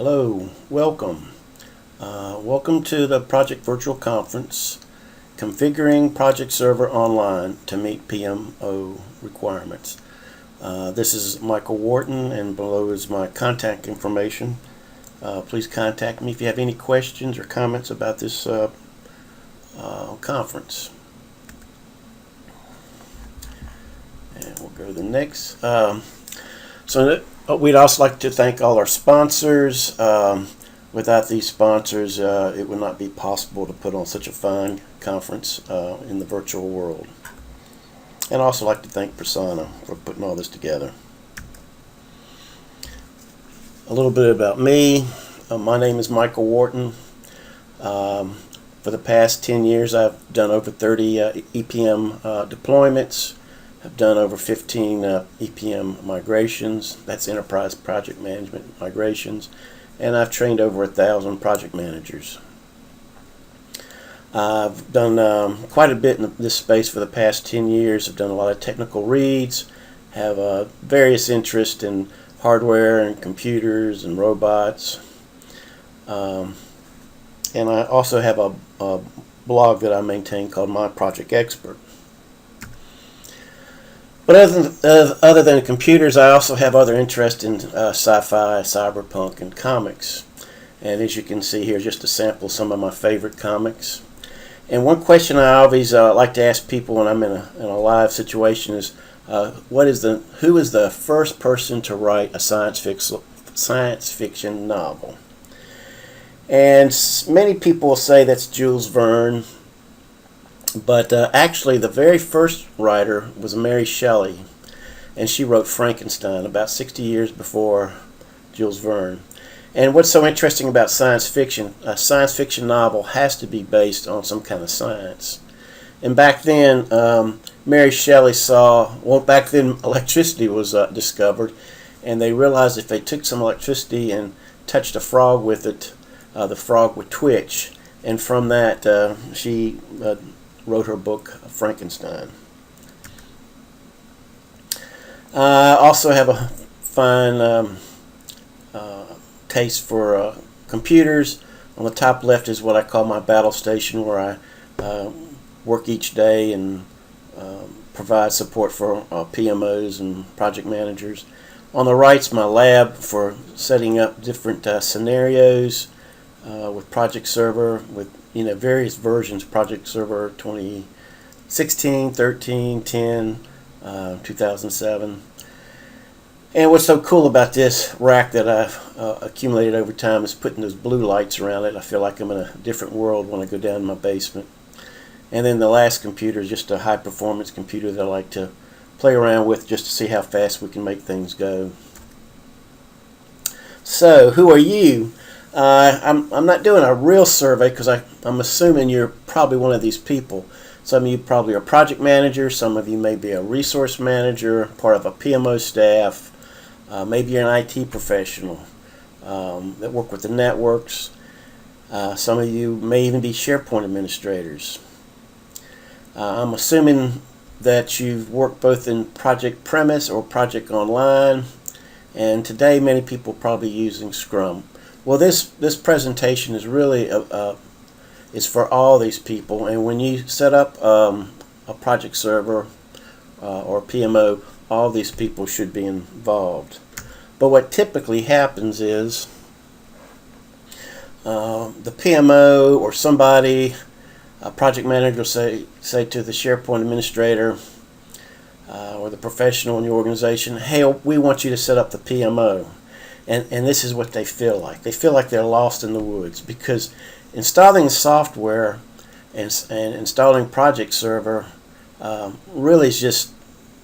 Hello, welcome. Welcome to the Project Virtual Conference, Configuring Project Server Online to Meet PMO Requirements. This is Michael Wharton, and below is my contact information. Please contact me if you have any questions or comments about this conference. And we'll go to the next. We'd also like to thank all our sponsors. Without these sponsors, it would not be possible to put on such a fine conference in the virtual world. And also like to thank Persona for putting all this together. A little bit about me. My name is Michael Wharton. For the past 10 years, I've done over 30 EPM deployments. I've done over 15 EPM migrations. That's Enterprise Project Management migrations. And I've trained over 1,000 project managers. I've done quite a bit in this space for the past 10 years. I've done a lot of technical reads, have various interests in hardware and computers and robots. And I also have a blog that I maintain called My Project Expert. But other than computers, I also have other interests in sci-fi, cyberpunk, and comics. And as you can see here, just a sample of some of my favorite comics. And one question I always like to ask people when I'm in a live situation is, who is the first person to write a science fiction novel? And many people will say that's Jules Verne. But actually, the very first writer was Mary Shelley, and she wrote Frankenstein about 60 years before Jules Verne. And what's so interesting about science fiction, a science fiction novel has to be based on some kind of science. And back then, Mary Shelley back then electricity was discovered, and they realized if they took some electricity and touched a frog with it, the frog would twitch. And from that, she wrote her book Frankenstein. I also have a fine taste for computers. On the top left is what I call my battle station, where I work each day and provide support for PMOs and project managers. On the right is my lab for setting up different scenarios with Project Server, with various versions, Project Server 2016, 13, 10, 2007. And what's so cool about this rack that I've accumulated over time is putting those blue lights around it. I feel like I'm in a different world when I go down in my basement. And then the last computer is just a high-performance computer that I like to play around with just to see how fast we can make things go. So, who are you? I'm not doing a real survey because I'm assuming you're probably one of these people. Some of you probably are project managers. Some of you may be a resource manager, part of a PMO staff. Maybe you're an IT professional that work with the networks. Some of you may even be SharePoint administrators. I'm assuming that you've worked both in project premise or project online. And today many people are probably using Scrum. Well, this presentation is really is for all these people, and when you set up a project server or PMO, all these people should be involved. But what typically happens is the PMO or somebody, a project manager, will say to the SharePoint administrator or the professional in the organization, "Hey, we want you to set up the PMO." And this is what they feel like. They feel like they're lost in the woods because installing software and installing Project Server really is just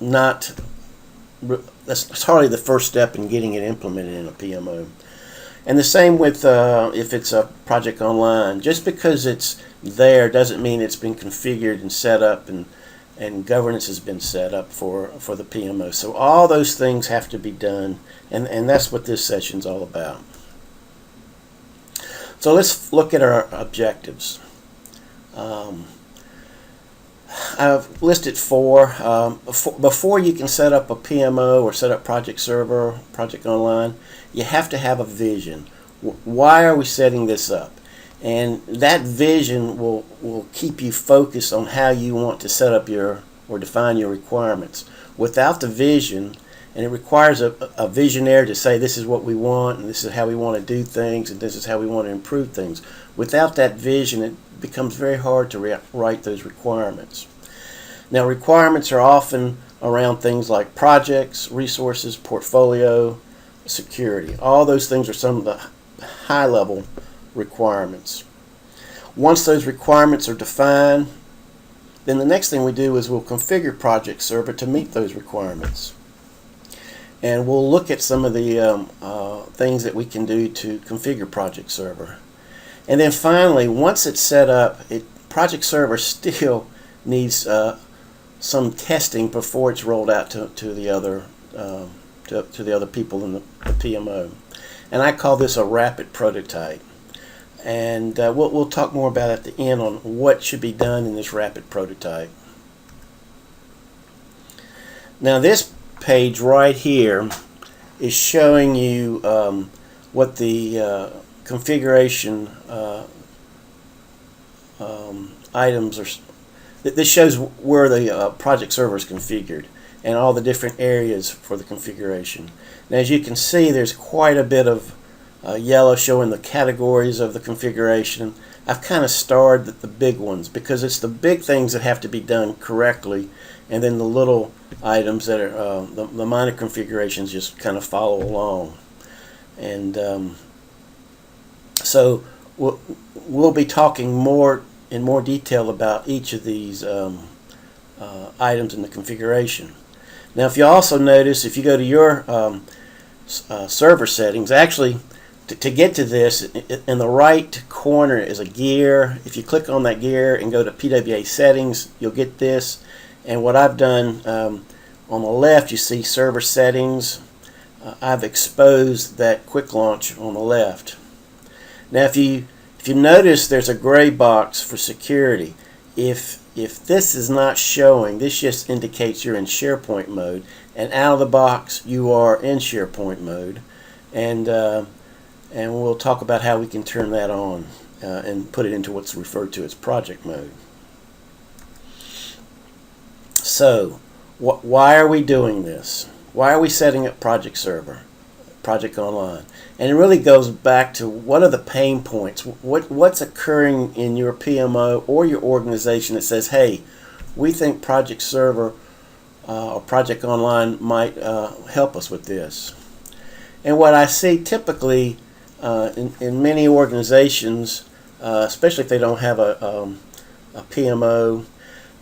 not, that's hardly the first step in getting it implemented in a PMO. And the same with if it's a project online. Just because it's there doesn't mean it's been configured and set up and governance has been set up for the PMO. So all those things have to be done, and that's what this session's all about. So let's look at our objectives. I've listed four. Before you can set up a PMO or set up Project Server, Project Online, you have to have a vision. Why are we setting this up? And that vision will keep you focused on how you want to set up or define your requirements. Without the vision, and it requires a visionary to say this is what we want and this is how we want to do things and this is how we want to improve things. Without that vision, it becomes very hard to write those requirements. Now, requirements are often around things like projects, resources, portfolio, security. All those things are some of the high-level requirements. Once those requirements are defined, then the next thing we do is we'll configure Project Server to meet those requirements. And we'll look at some of the things that we can do to configure Project Server. And then finally, once it's set up, Project Server still needs some testing before it's rolled out to the other people in the PMO. And I call this a rapid prototype. And we'll talk more about at the end on what should be done in this rapid prototype. Now this page right here is showing you what the configuration items are. This shows where the project server is configured and all the different areas for the configuration. Now, as you can see, there's quite a bit of yellow showing the categories of the configuration. I've kind of starred the big ones because it's the big things that have to be done correctly, and then the little items that are the minor configurations just kind of follow along. And so we'll be talking in more detail about each of these items in the configuration. Now, if you also notice, if you go to your server settings, actually to get to this, in the right corner is a gear. If you click on that gear and go to PWA settings, you'll get this. And what I've done, on the left you see server settings. I've exposed that quick launch on the left. Now if you notice, there's a gray box for security. If this is not showing, this just indicates you're in SharePoint mode, and out of the box you are in SharePoint mode. And we'll talk about how we can turn that on and put it into what's referred to as project mode. So, why are we doing this? Why are we setting up Project Server, Project Online? And it really goes back to what are the pain points? What's occurring in your PMO or your organization that says, hey, we think Project Server or Project Online might help us with this. And what I see typically in many organizations, especially if they don't have a PMO,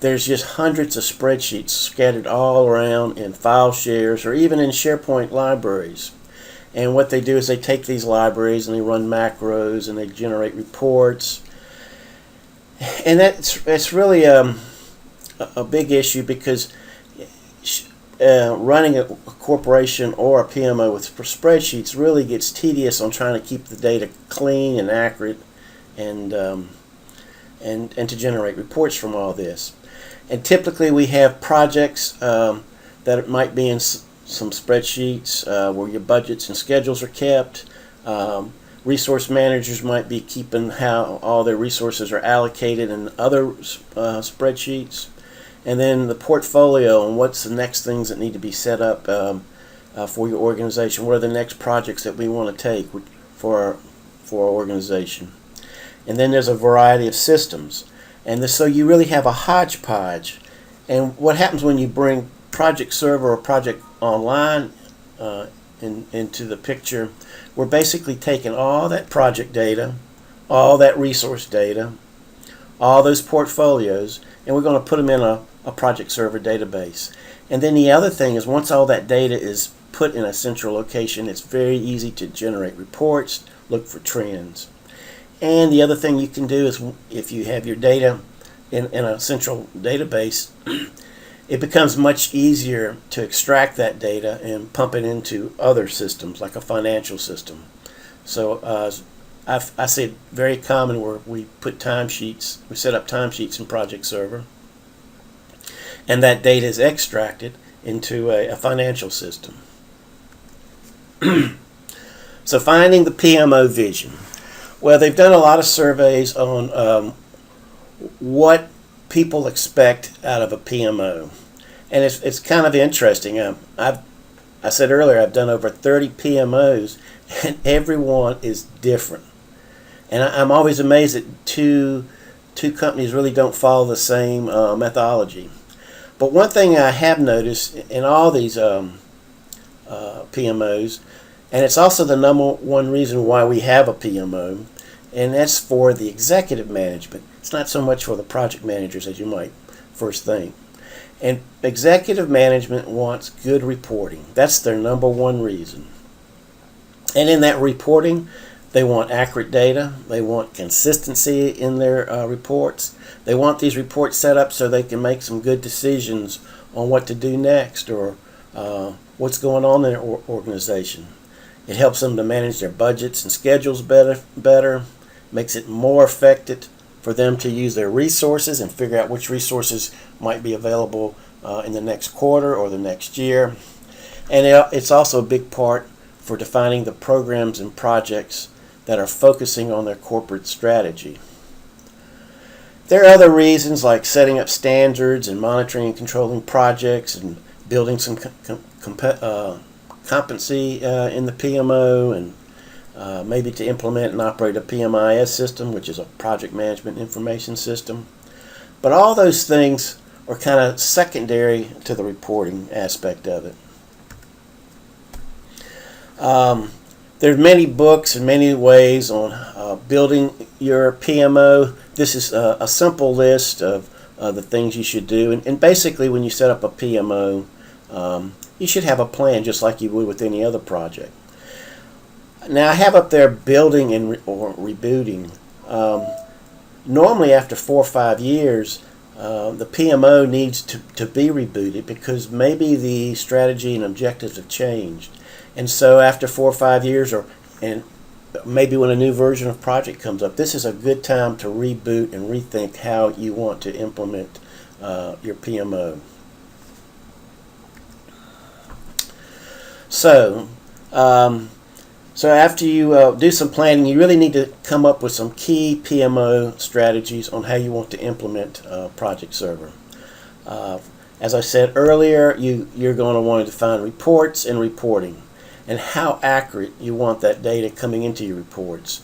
there's just hundreds of spreadsheets scattered all around in file shares or even in SharePoint libraries. And what they do is they take these libraries and they run macros and they generate reports. And that's really a big issue because running a corporation or a PMO with spreadsheets really gets tedious on trying to keep the data clean and accurate and to generate reports from all this. And typically we have projects that might be in some spreadsheets where your budgets and schedules are kept. Resource managers might be keeping how all their resources are allocated in other spreadsheets. And then the portfolio and what's the next things that need to be set up for your organization. What are the next projects that we want to take for our organization? And then there's a variety of systems. And so you really have a hodgepodge. And what happens when you bring Project Server or Project Online into the picture, we're basically taking all that project data, all that resource data, all those portfolios, and we're going to put them in a Project Server database. And then the other thing is, once all that data is put in a central location, it's very easy to generate reports, look for trends. And the other thing you can do is, if you have your data in a central database, it becomes much easier to extract that data and pump it into other systems, like a financial system. So I see it very common where we put timesheets, we set up timesheets in Project Server, and that data is extracted into a financial system. So finding the PMO vision. Well, they've done a lot of surveys on what people expect out of a PMO. And it's kind of interesting. I said earlier, I've done over 30 PMOs, and every one is different. And I'm always amazed that two companies really don't follow the same methodology. But one thing I have noticed in all these PMOs, and it's also the number one reason why we have a PMO, and that's for the executive management. It's not so much for the project managers as you might first think. And executive management wants good reporting. That's their number one reason. And in that reporting, they want accurate data. They want consistency in their reports. They want these reports set up so they can make some good decisions on what to do next or what's going on in their organization. It helps them to manage their budgets and schedules better, makes it more effective for them to use their resources and figure out which resources might be available in the next quarter or the next year. And it's also a big part for defining the programs and projects that are focusing on their corporate strategy. There are other reasons like setting up standards and monitoring and controlling projects and building some competency in the PMO and maybe to implement and operate a PMIS system, which is a project management information system. But all those things are kind of secondary to the reporting aspect of it. There's many books and many ways on building your PMO. This is a simple list of the things you should do. And basically, when you set up a PMO, you should have a plan just like you would with any other project. Now, I have up there building or rebooting. Normally, after 4 or 5 years, the PMO needs to be rebooted because maybe the strategy and objectives have changed. And so after 4 or 5 years, and maybe when a new version of project comes up, this is a good time to reboot and rethink how you want to implement your PMO. So after you do some planning, you really need to come up with some key PMO strategies on how you want to implement Project Server. As I said earlier, you're going to want to define reports and reporting, and how accurate you want that data coming into your reports.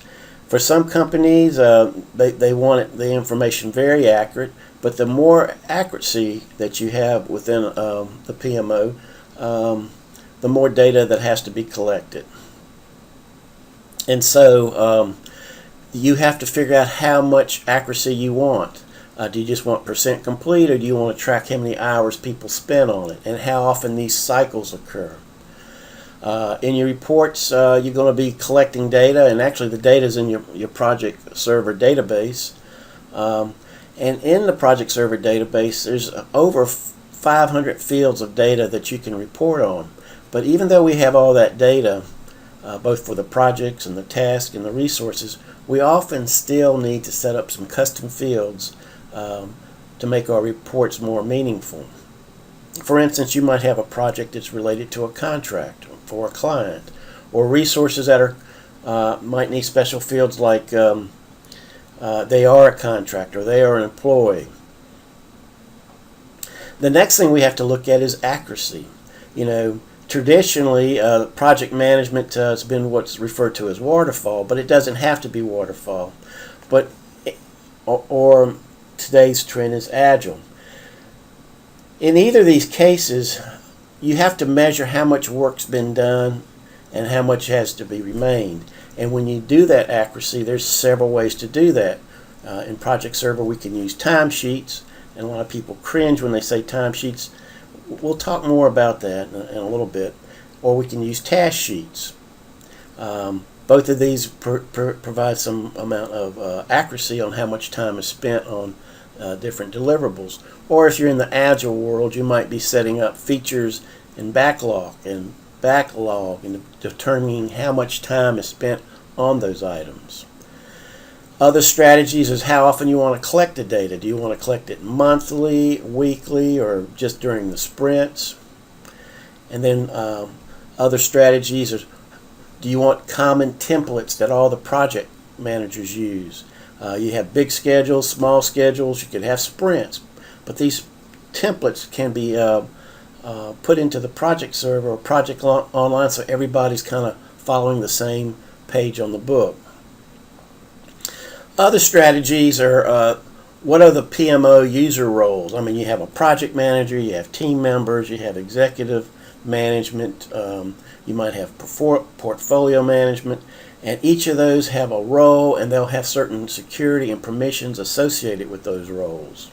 For some companies, they want the information very accurate, but the more accuracy that you have within the PMO, the more data that has to be collected. And so you have to figure out how much accuracy you want. Do you just want percent complete, or do you want to track how many hours people spend on it and how often these cycles occur? In your reports, you're going to be collecting data, and actually the data is in your Project Server database. And in the Project Server database, there's over 500 fields of data that you can report on. But even though we have all that data, both for the projects and the tasks and the resources, we often still need to set up some custom fields to make our reports more meaningful. For instance, you might have a project that's related to a contract for a client, or resources that might need special fields like they are a contractor, they are an employee. The next thing we have to look at is accuracy. Traditionally, project management has been what's referred to as waterfall, but it doesn't have to be waterfall. Or today's trend is agile. In either of these cases, you have to measure how much work's been done and how much has to be remained. And when you do that accuracy, there's several ways to do that. In Project Server, we can use timesheets, and a lot of people cringe when they say timesheets. We'll talk more about that in a little bit. Or we can use task sheets. Both of these provide some amount of accuracy on how much time is spent on different deliverables. Or if you're in the Agile world, you might be setting up features and backlog and determining how much time is spent on those items. Other strategies is how often you want to collect the data. Do you want to collect it monthly, weekly, or just during the sprints? And then other strategies are Do you want common templates that all the project managers use? You have big schedules, small schedules, you could have sprints, but these templates can be put into the project server or project online, so everybody's kind of following the same page on the book. Other strategies are what are the PMO user roles? I mean, you have a project manager, you have team members, you have executive management, you might have portfolio management, and each of those have a role, and they'll have certain security and permissions associated with those roles.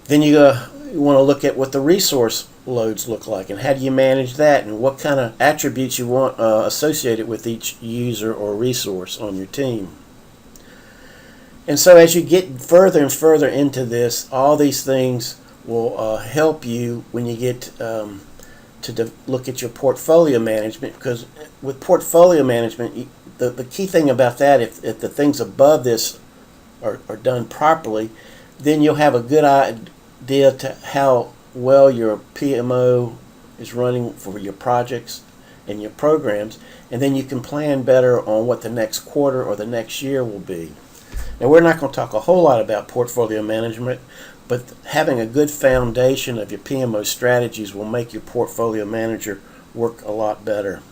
Then you want to look at what the resource loads look like, and how do you manage that, and what kind of attributes you want associated with each user or resource on your team. And so as you get further and further into this, all these things will help you when you get to look at your portfolio management, because with portfolio management, the key thing about that, if the things above this are done properly, then you'll have a good idea to how well your PMO is running for your projects and your programs, and then you can plan better on what the next quarter or the next year will be. Now, we're not going to talk a whole lot about portfolio management, but having a good foundation of your PMO strategies will make your portfolio manager work a lot better.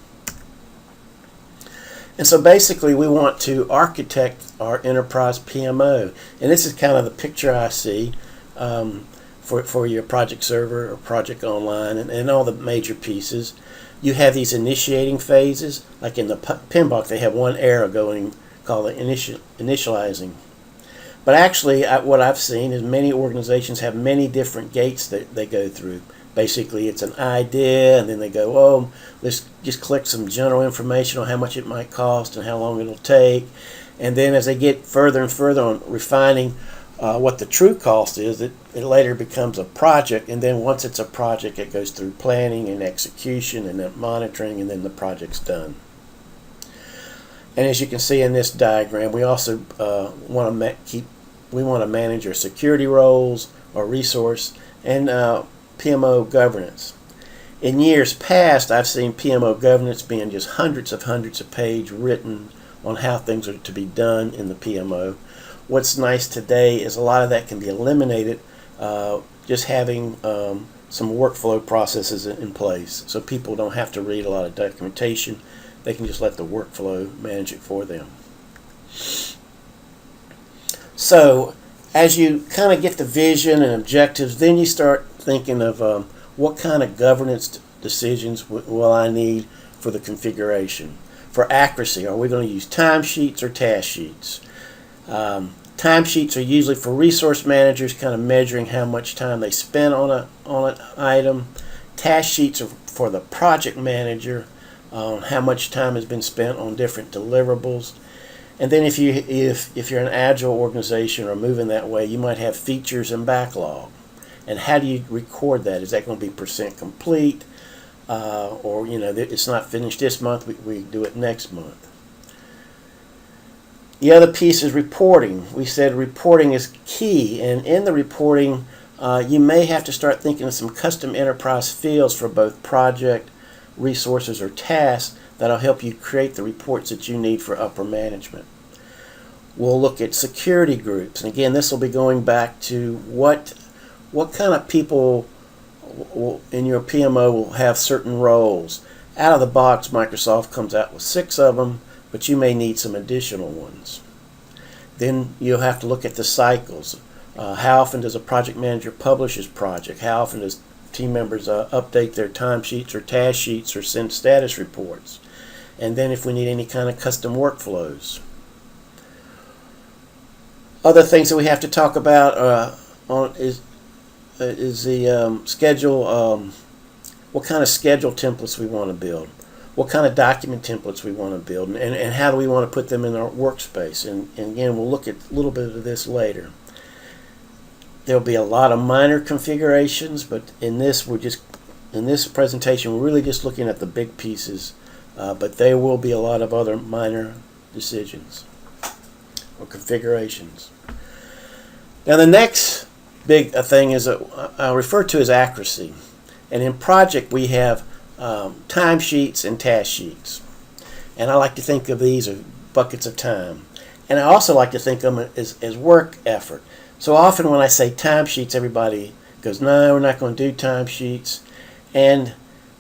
And so basically we want to architect our enterprise PMO. And this is kind of the picture I see for your project server or project online and all the major pieces. You have these initiating phases. Like in the PMBOK, they have one arrow going called the initializing. But actually, what I've seen is many organizations have many different gates that they go through. Basically, it's an idea, and then they go, oh, let's just collect some general information on how much it might cost and how long it'll take. And then as they get further and further on refining what the true cost is, it later becomes a project. And then once it's a project, it goes through planning and execution and then monitoring, and then the project's done. And as you can see in this diagram, we also want to manage our security roles, our resource, and PMO governance. In years past, I've seen PMO governance being just hundreds of pages written on how things are to be done in the PMO. What's nice today is a lot of that can be eliminated, just having some workflow processes in place, so people don't have to read a lot of documentation. They can just let the workflow manage it for them. So as you kind of get the vision and objectives, then you start thinking of what kind of governance decisions will I need for the configuration. For accuracy, are we going to use timesheets or task sheets? Timesheets are usually for resource managers, kind of measuring how much time they spend on an item. Task sheets are for the project manager, on how much time has been spent on different deliverables. And then if you're an agile organization or moving that way, you might have features and backlog. And how do you record that? Is that going to be percent complete? Or it's not finished this month, we do it next month. The other piece is reporting. We said reporting is key, and in the reporting, you may have to start thinking of some custom enterprise fields for both project, resources, or tasks that'll help you create the reports that you need for upper management. We'll look at security groups, and again, this will be going back to what kind of people in your PMO will have certain roles. Out of the box, Microsoft comes out with 6 of them, but you may need some additional ones. Then you'll have to look at the cycles. How often does a project manager publish his project? How often does team members update their timesheets or task sheets or send status reports? And then if we need any kind of custom workflows. Other things that we have to talk about is the schedule, what kind of schedule templates we want to build, what kind of document templates we want to build, and how do we want to put them in our workspace. And again, we'll look at a little bit of this later. There'll be a lot of minor configurations, but in this presentation, we're really just looking at the big pieces, but there will be a lot of other minor decisions or configurations. Now the next big thing is I refer to as accuracy. And in project we have timesheets and task sheets. And I like to think of these as buckets of time. And I also like to think of them as work effort. So often when I say timesheets, everybody goes, no, we're not going to do timesheets. And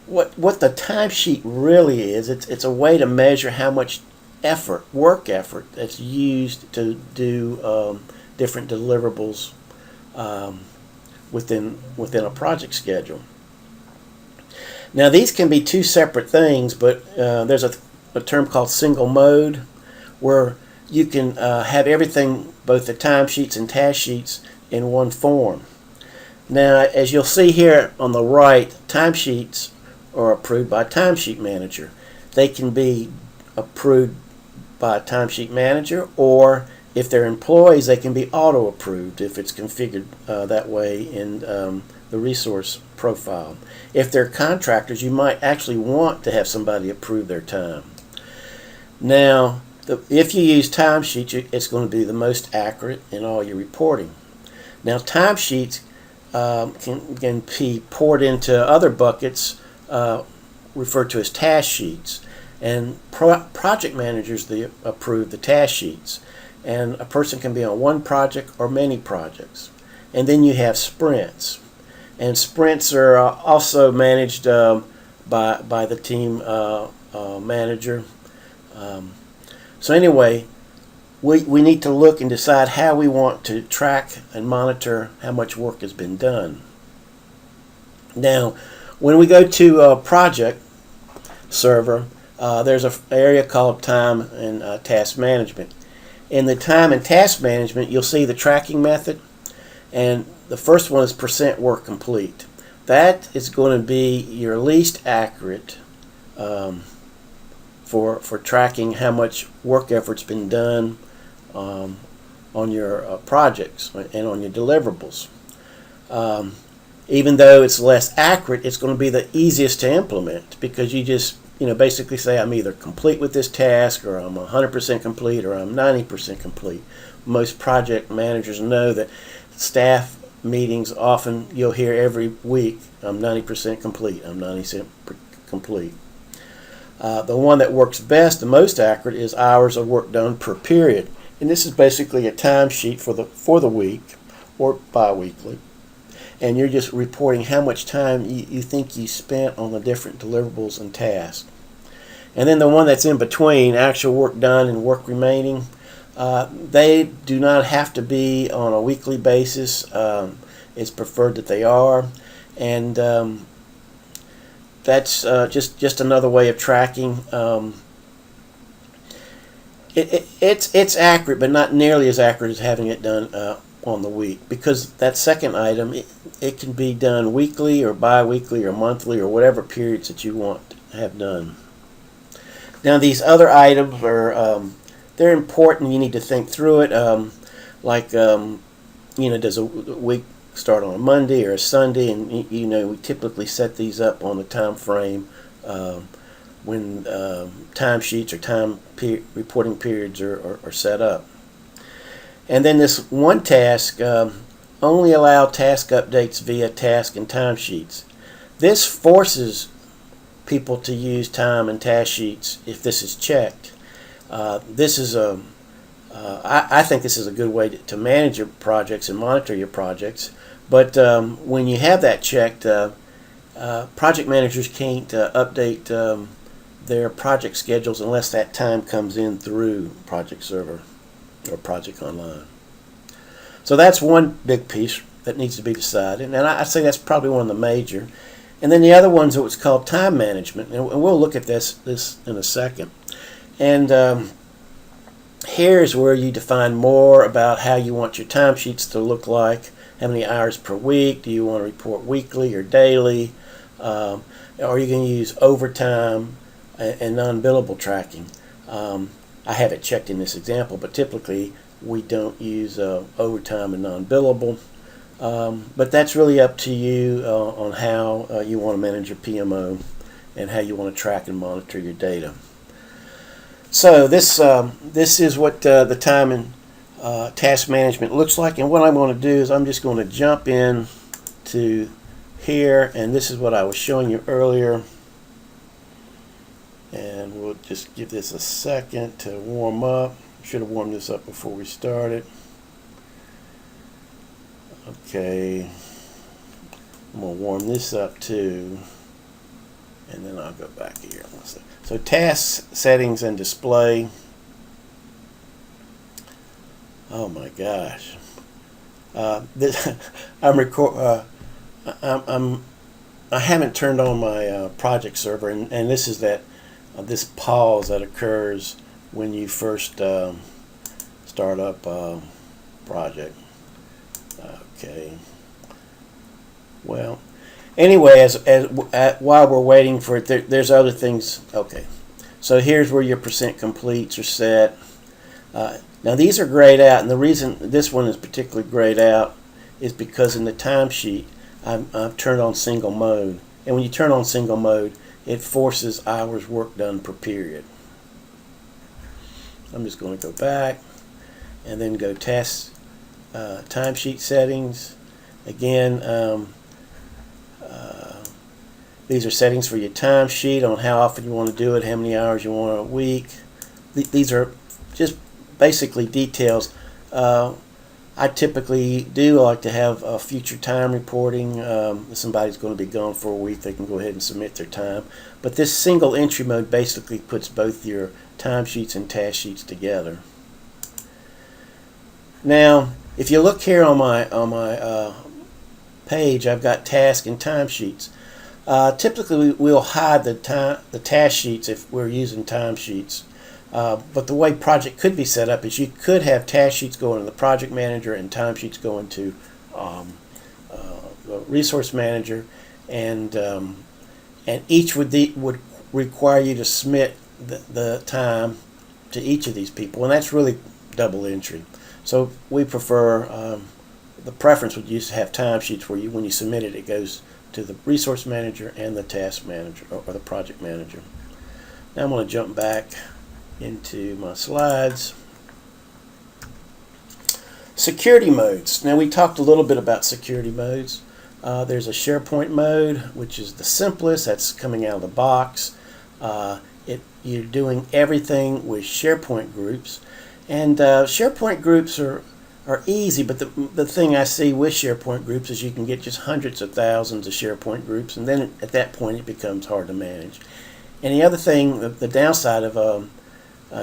what the timesheet really is, it's a way to measure how much effort, work effort, that's used to do different deliverables within a project schedule. Now these can be two separate things, but there's a term called single mode, where you can have everything, both the timesheets and task sheets, in one form. Now, as you'll see here on the right, timesheets are approved by a timesheet manager. They can be approved by a timesheet manager, or if they're employees, they can be auto-approved if it's configured that way in the resource profile. If they're contractors, you might actually want to have somebody approve their time. Now, if you use timesheets, it's going to be the most accurate in all your reporting. Now, timesheets can be poured into other buckets referred to as task sheets, and project managers approve the task sheets, and a person can be on one project or many projects. And then you have sprints, and sprints are also managed by the team manager. So anyway, we need to look and decide how we want to track and monitor how much work has been done. Now, when we go to a project server, there's an area called time and task management. In the time and task management, you'll see the tracking method, and the first one is % work complete. That is going to be your least accurate for tracking how much work effort's been done on your projects and on your deliverables. Even though it's less accurate, it's going to be the easiest to implement, because you just basically say, I'm either complete with this task, or I'm 100% complete, or I'm 90% complete. Most project managers know that staff meetings, often you'll hear every week, I'm 90% complete, I'm 90% complete. The one that works best, the most accurate, is hours of work done per period. And this is basically a timesheet for the week or bi-weekly. And you're just reporting how much time you think you spent on the different deliverables and tasks. And then the one that's in between, actual work done and work remaining, they do not have to be on a weekly basis. It's preferred that they are. And that's just another way of tracking. It's accurate, but not nearly as accurate as having it done on the week, because that second item, it can be done weekly or bi-weekly or monthly or whatever periods that you want to have done. Now these other items are they're important. You need to think through it. Does a week start on a Monday or a Sunday? And we typically set these up on the time frame when timesheets or time reporting periods are set up. And then this one task, only allow task updates via task and timesheets. This forces people to use time and task sheets if this is checked. I think this is a good way to manage your projects and monitor your projects. But when you have that checked, project managers can't update their project schedules unless that time comes in through Project Server or Project Online. So that's one big piece that needs to be decided, and I'd say that's probably one of the major. And then the other one's what's called time management, and we'll look at this in a second. And here's where you define more about how you want your timesheets to look like. How many hours per week? Do you want to report weekly or daily? Are you going to use overtime and non-billable tracking? I have it checked in this example, but typically we don't use overtime and non-billable. But that's really up to you on how you want to manage your PMO and how you want to track and monitor your data. So this is what the time and task management looks like, and what I'm going to do is I'm just going to jump in to here, and this is what I was showing you earlier. And we'll just give this a second to warm up. Should have warmed this up before we started. Okay, I'm going to warm this up too, and then I'll go back here. So task settings and display. Oh my gosh, this I haven't turned on my project server, and this is that this pause that occurs when you first start up project. Okay. Well, anyway, while we're waiting for it, there's other things. Okay. So here's where your percent completes are set. Now these are grayed out, and the reason this one is particularly grayed out is because in the timesheet I've turned on single mode, and when you turn on single mode, it forces hours work done per period. I'm just going to go back and then go task timesheet settings. Again, these are settings for your timesheet on how often you want to do it, how many hours you want a week. These are just basically details. I typically do like to have future time reporting. If somebody's going to be gone for a week, they can go ahead and submit their time. But this single entry mode basically puts both your timesheets and task sheets together. Now, if you look here on my page, I've got task and timesheets. Typically, we'll hide the task sheets if we're using timesheets. But the way project could be set up is you could have task sheets going to the project manager and timesheets going to the resource manager, and each would require you to submit the time to each of these people, and that's really double entry. So we prefer the preference would use to have timesheets where when you submit it, it goes to the resource manager and the task manager or the project manager. Now I'm going to jump back into my slides. Security modes. Now we talked a little bit about security modes. There's a SharePoint mode, which is the simplest. That's coming out of the box. You're doing everything with SharePoint groups, and SharePoint groups are easy. But the thing I see with SharePoint groups is you can get just hundreds of thousands of SharePoint groups, and then at that point it becomes hard to manage. And the other thing, the downside of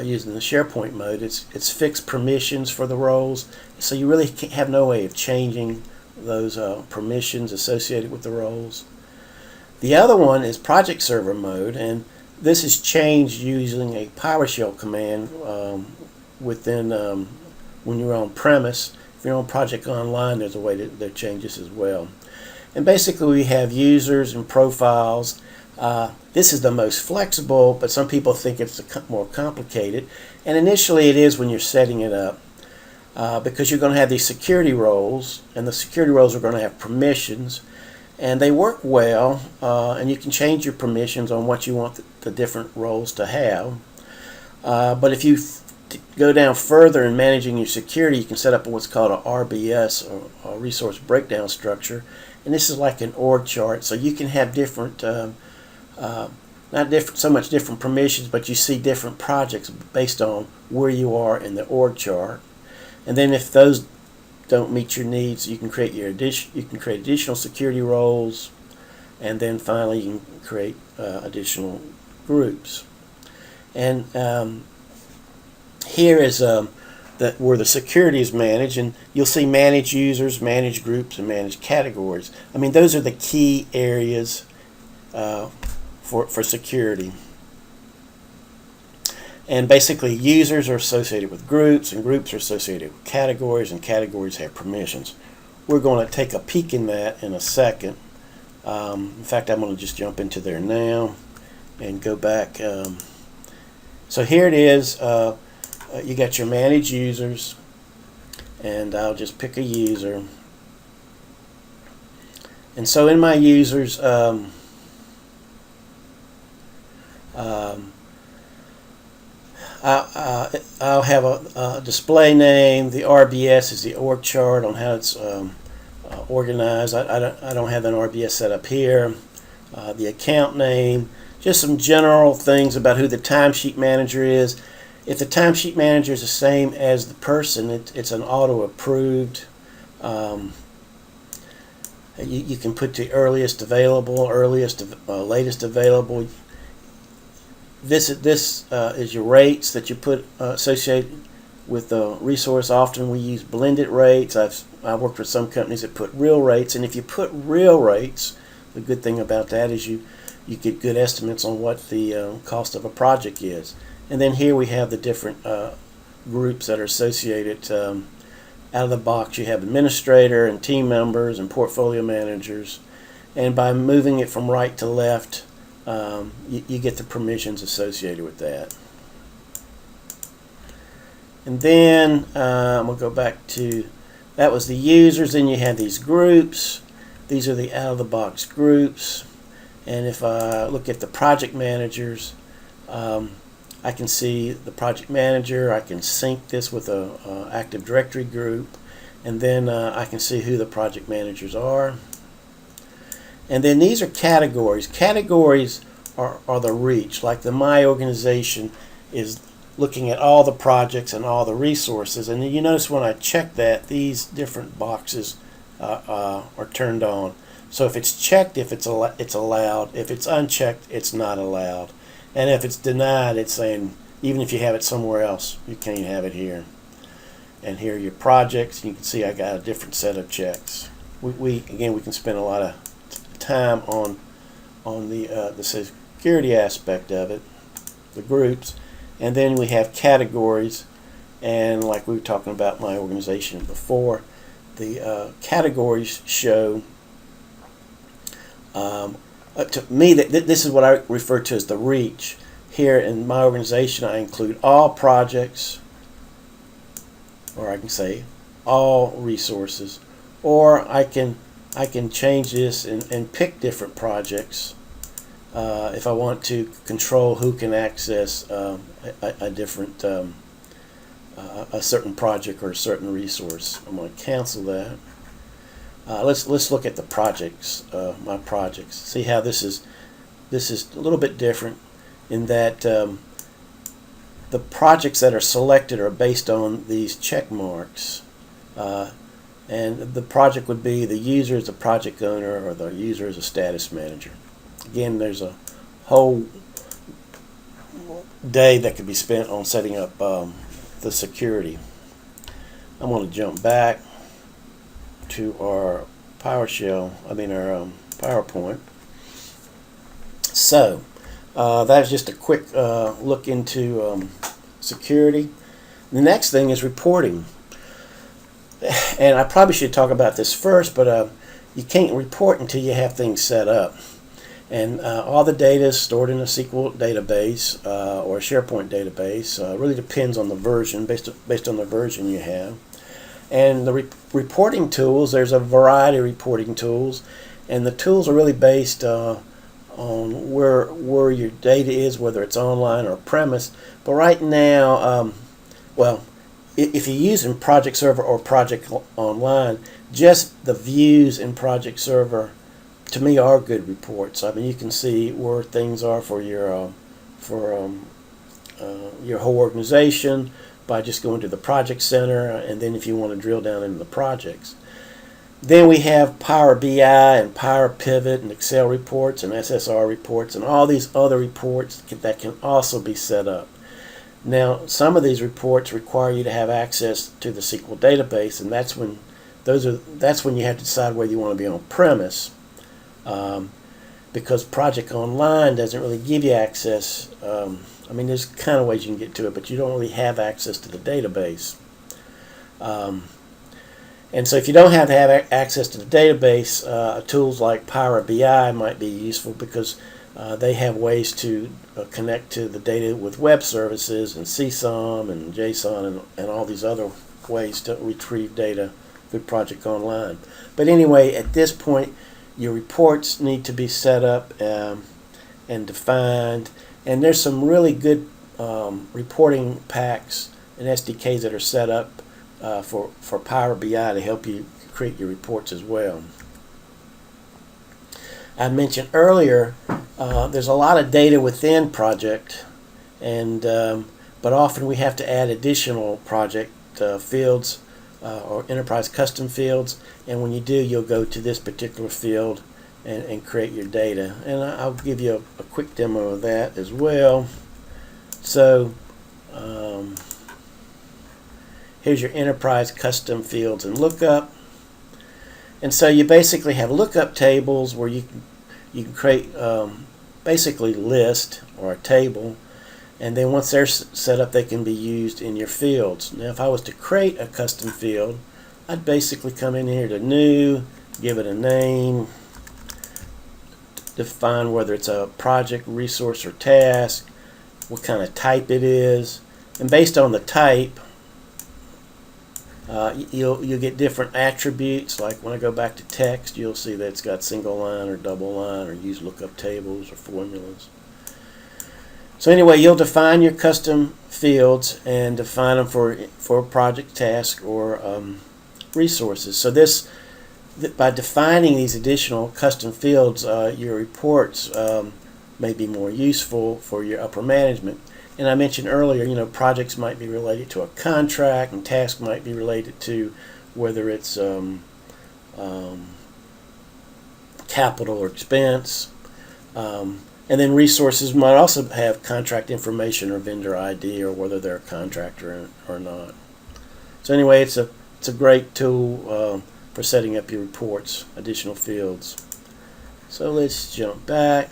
using the SharePoint mode, it's fixed permissions for the roles, so you really have no way of changing those permissions associated with the roles. The other one is project server mode, and this is changed using a PowerShell command within when you're on premise. If you're on Project Online, there's a way to change this as well. And basically we have users and profiles. This is the most flexible, but some people think it's more complicated. And initially it is when you're setting it up, because you're going to have these security roles, and the security roles are going to have permissions, and they work well, and you can change your permissions on what you want the different roles to have. But if you go down further in managing your security, you can set up what's called a RBS, or a resource breakdown structure, and this is like an org chart, so you can have different not so much different permissions, but you see different projects based on where you are in the org chart. And then if those don't meet your needs, you can create additional security roles, and then finally you can create additional groups. And here is where the security is managed, and you'll see manage users, manage groups, and manage categories. I mean, those are the key areas for security. And basically users are associated with groups, and groups are associated with categories, and categories have permissions. We're going to take a peek in that in a second. In fact, I'm going to just jump into there now and go back. So here it is. You got your manage users, and I'll just pick a user. And so in my users, I'll have a display name. The RBS is the org chart on how it's organized. I don't have an RBS set up here. The account name, just some general things about who the timesheet manager is. If the timesheet manager is the same as the person, it's an auto-approved. You can put the earliest available, latest available. This is your rates that you put associated with the resource. Often we use blended rates. I've worked with some companies that put real rates, and if you put real rates, the good thing about that is you get good estimates on what the cost of a project is. And then here we have the different groups that are associated. Out of the box, you have administrator and team members and portfolio managers, and by moving it from right to left, you get the permissions associated with that. And then we'll go back to, that was the users. Then you have these groups. These are the out-of-the-box groups. And if I look at the project managers, I can see the project manager. I can sync this with a Active Directory group, and then I can see who the project managers are. And then these are categories. Categories are the reach. Like the My Organization is looking at all the projects and all the resources. And you notice when I check that, these different boxes are turned on. So if it's checked, it's allowed. If it's unchecked, it's not allowed. And if it's denied, it's saying even if you have it somewhere else, you can't have it here. And here are your projects. You can see I got a different set of checks. We can spend a lot of time on the security aspect of it, the groups, and then we have categories. And like we were talking about My Organization before, the categories show. To me, this is what I refer to as the reach. Here in My Organization, I include all projects, or I can say all resources, or I can change this and pick different projects if I want to control who can access a certain project or a certain resource. I'm going to cancel that. Let's look at the projects, my projects. See how this is a little bit different in that the projects that are selected are based on these check marks, and the project would be the user is a project owner or the user is a status manager. Again, there's a whole day that could be spent on setting up the security. I'm going to jump back to our PowerPoint. So that's just a quick look into security. The next thing is reporting, and I probably should talk about this first, but you can't report until you have things set up, and all the data is stored in a SQL database or a SharePoint database. Really depends on the version, based on the version you have. And the reporting tools, there's a variety of reporting tools, and the tools are really based on where your data is, whether it's online or premise. But right now, if you're using Project Server or Project Online, just the views in Project Server, to me, are good reports. I mean, you can see where things are for your whole organization by just going to the Project Center, and then if you want to drill down into the projects. Then we have Power BI and Power Pivot and Excel reports and SSR reports and all these other reports that can also be set up. Now, some of these reports require you to have access to the SQL database, and that's when you have to decide whether you want to be on premise, because Project Online doesn't really give you access. There's kind of ways you can get to it, but you don't really have access to the database. And so if you don't have access to the database, tools like Power BI might be useful because they have ways to connect to the data with web services and CSOM and JSON and all these other ways to retrieve data through Project Online. But anyway, at this point, your reports need to be set up and defined. And there's some really good reporting packs and SDKs that are set up for Power BI to help you create your reports as well. I mentioned earlier there's a lot of data within project, and but often we have to add additional project fields or enterprise custom fields, and when you do, you'll go to this particular field and create your data. And I'll give you a quick demo of that as well. So here's your enterprise custom fields and lookup. And so you basically have lookup tables where you can create basically list or a table, and then once they're set up, they can be used in your fields. Now if I was to create a custom field, I'd basically come in here to new, give it a name, define whether it's a project, resource, or task, what kind of type it is, and based on the type, you'll get different attributes. Like when I go back to text, you'll see that it's got single line or double line or use lookup tables or formulas. So anyway, you'll define your custom fields and define them for a project, task, or resources. So by defining these additional custom fields, your reports may be more useful for your upper management. And I mentioned earlier, projects might be related to a contract, and tasks might be related to whether it's capital or expense. And then resources might also have contract information or vendor ID, or whether they're a contractor or not. So anyway, it's a great tool for setting up your reports, additional fields. So let's jump back.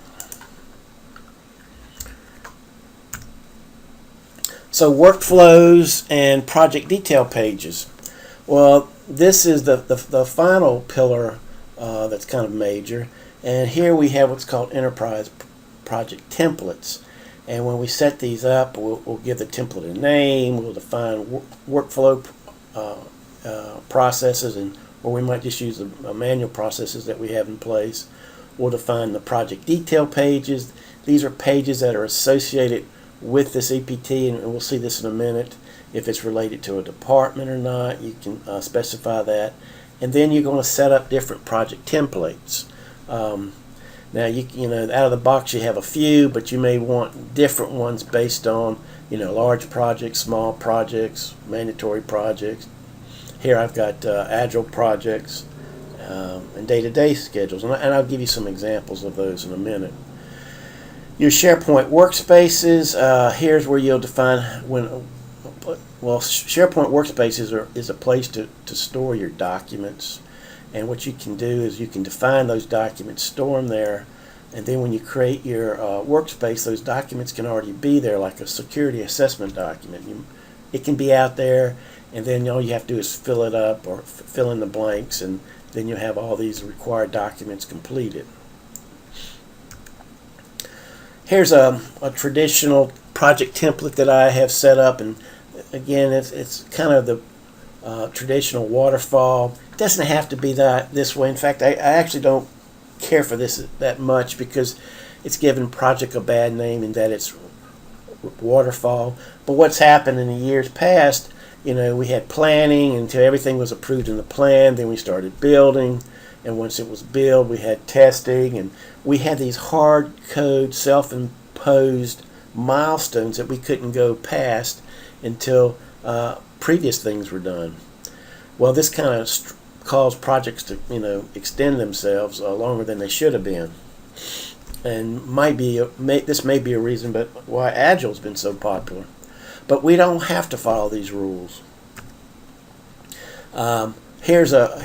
So workflows and project detail pages. Well, this is the final pillar that's kind of major. And here we have what's called enterprise project templates. And when we set these up, we'll give the template a name, we'll define workflow processes, or we might just use the manual processes that we have in place. We'll define the project detail pages. These are pages that are associated with this EPT, and we'll see this in a minute. If it's related to a department or not, you can specify that. And then you're going to set up different project templates. Now, out of the box you have a few, but you may want different ones based on, large projects, small projects, mandatory projects. Here I've got agile projects and day-to-day schedules, and I'll give you some examples of those in a minute. Your SharePoint workspaces, here's where you'll define SharePoint workspaces is a place to store your documents. And what you can do is you can define those documents, store them there, and then when you create your workspace, those documents can already be there, like a security assessment document. It can be out there, and then all you have to do is fill it up or fill in the blanks, and then you have all these required documents completed. Here's a traditional project template that I have set up, and again, it's kind of the traditional waterfall. It doesn't have to be this way. In fact, I actually don't care for this that much, because it's given project a bad name in that it's waterfall. But what's happened in the years past, we had planning until everything was approved in the plan, then we started building, and once it was built, we had testing, and we had these hard code, self-imposed milestones that we couldn't go past until previous things were done. Well, this kind of caused projects to, extend themselves longer than they should have been, and this may be a reason, but why Agile's been so popular. But we don't have to follow these rules. Here's a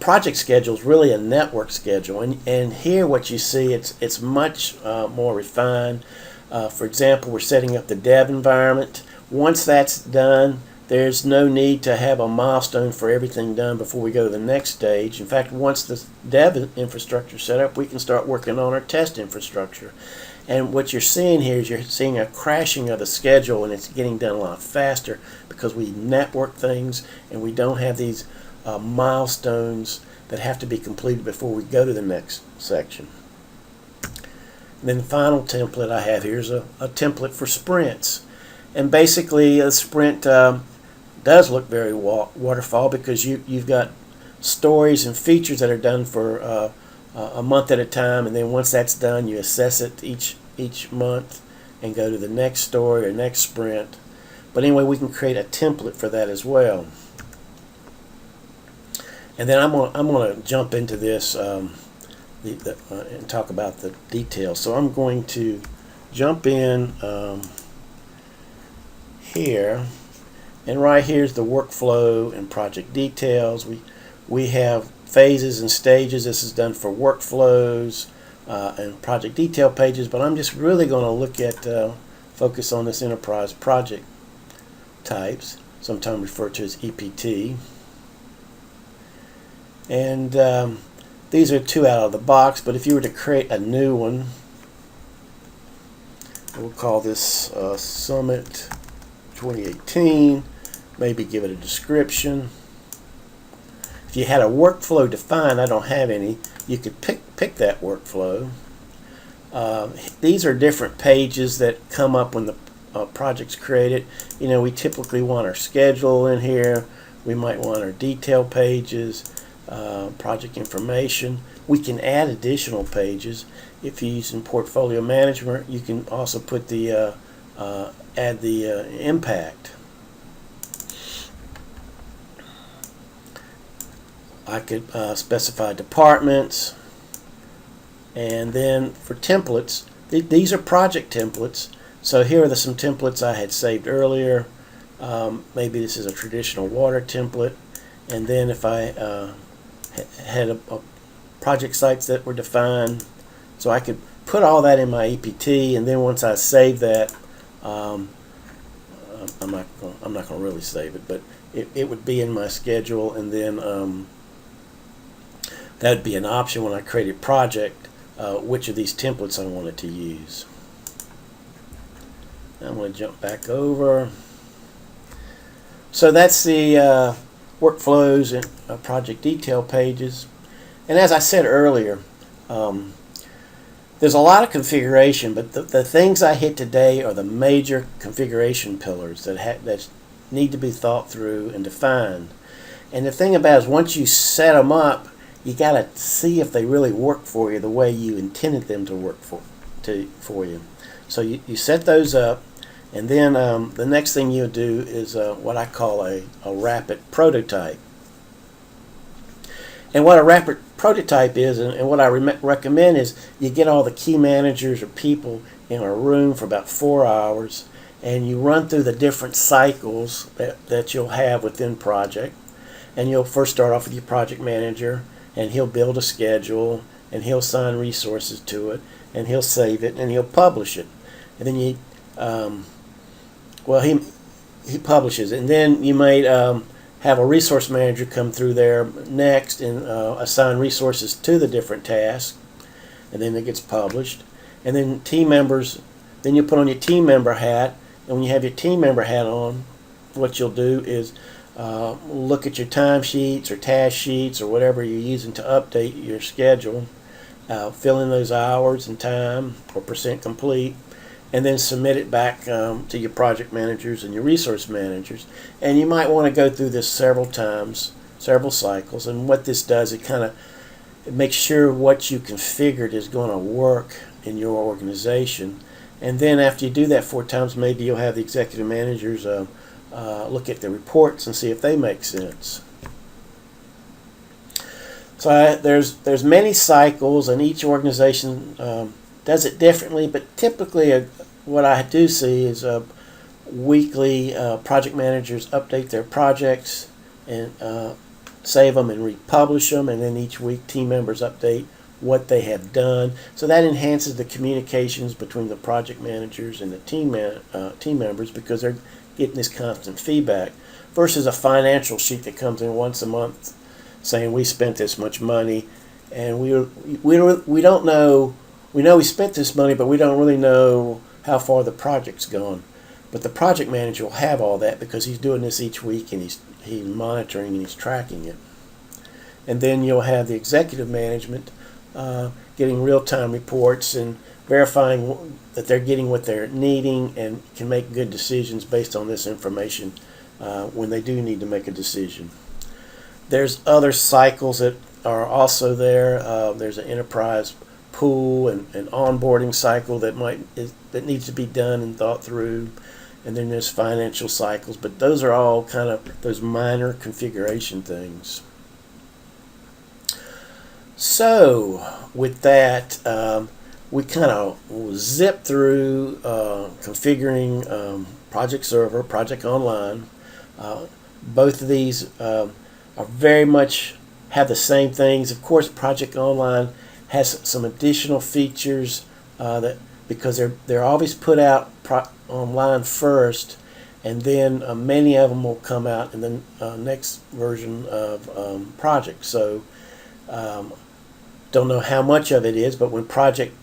project schedule is really a network schedule, and here what you see, it's much more refined. For example, we're setting up the dev environment. Once that's done, there's no need to have a milestone for everything done before we go to the next stage. In fact, once the dev infrastructure is set up, we can start working on our test infrastructure. And what you're seeing here is you're seeing a crashing of the schedule, and it's getting done a lot faster because we network things and we don't have these milestones that have to be completed before we go to the next section. And then the final template I have here is a template for sprints. And basically a sprint does look very waterfall, because you've got stories and features that are done for a month at a time, and then once that's done, you assess it each month and go to the next story or next sprint. But anyway, we can create a template for that as well. And then I'm gonna jump into this and talk about the details. So I'm going to jump in here, and right here's the workflow and project details. We have phases and stages. This is done for workflows and project detail pages, but I'm just really going to look at focus on this enterprise project types, sometimes referred to as EPT. And these are two out of the box, but if you were to create a new one, we'll call this Summit 2018, maybe give it a description. If you had a workflow defined, I don't have any, you could pick that workflow. These are different pages that come up when the project's created. You know, we typically want our schedule in here. We might want our detail pages, project information. We can add additional pages. If you're using portfolio management, you can also put the add the impact. I could specify departments, and then for templates, these are project templates. So here are some templates I had saved earlier. Maybe this is a traditional water template, and then if I had a project sites that were defined, so I could put all that in my EPT, and then once I save that, I'm not going to really save it, but it would be in my schedule, and then that would be an option when I create a project, which of these templates I wanted to use. I'm going to jump back over. So that's the workflows and project detail pages. And as I said earlier, there's a lot of configuration, but the things I hit today are the major configuration pillars that need to be thought through and defined. And the thing about it is, once you set them up, you got to see if they really work for you the way you intended them to work for you. So you set those up, and then the next thing you do is what I call a rapid prototype. And what a rapid prototype is, and what I recommend is, you get all the key managers or people in a room for about 4 hours, and you run through the different cycles that you'll have within project. And you'll first start off with your project manager, and he'll build a schedule, and he'll assign resources to it, and he'll save it, and he'll publish it. And then he publishes it, and then you might have a resource manager come through there next and assign resources to the different tasks, and then it gets published. And then team members, then you put on your team member hat, and when you have your team member hat on, what you'll do is look at your timesheets or task sheets or whatever you're using to update your schedule, fill in those hours and time or percent complete, and then submit it back to your project managers and your resource managers. And you might want to go through this several times, several cycles. And what this does, it makes sure what you configured is going to work in your organization. And then after you do that 4 times, maybe you'll have the executive managers look at the reports and see if they make sense. So there's many cycles, and each organization does it differently, but typically what I do see is weekly project managers update their projects and save them and republish them, and then each week team members update what they have done. So that enhances the communications between the project managers and the team members, because they're getting this constant feedback, versus a financial sheet that comes in once a month saying we spent this much money, and we don't know. We know we spent this money, but we don't really know how far the project's gone. But the project manager will have all that because he's doing this each week, and he's monitoring and he's tracking it. And then you'll have the executive management getting real-time reports and verifying that they're getting what they're needing and can make good decisions based on this information when they do need to make a decision. There's other cycles that are also there. There's an enterprise pool and onboarding cycle that needs to be done and thought through, and then there's financial cycles. But those are all kind of those minor configuration things. So with that, we kind of zip through configuring Project Server, Project Online. Both of these are very much have the same things. Of course, Project Online has some additional features that because they're always put out online first, and then many of them will come out in the next version of Project. So don't know how much of it is, but when Project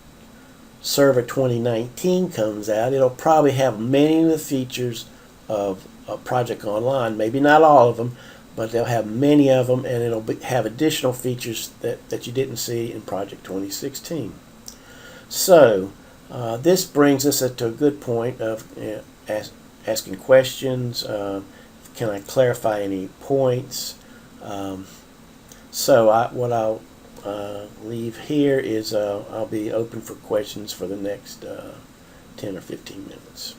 Server 2019 comes out, it'll probably have many of the features of Project Online. Maybe not all of them, but they'll have many of them, and it'll have additional features that you didn't see in Project 2016. So this brings us to a good point of asking questions. Can I clarify any points? So what I'll leave here is I'll be open for questions for the next 10 or 15 minutes.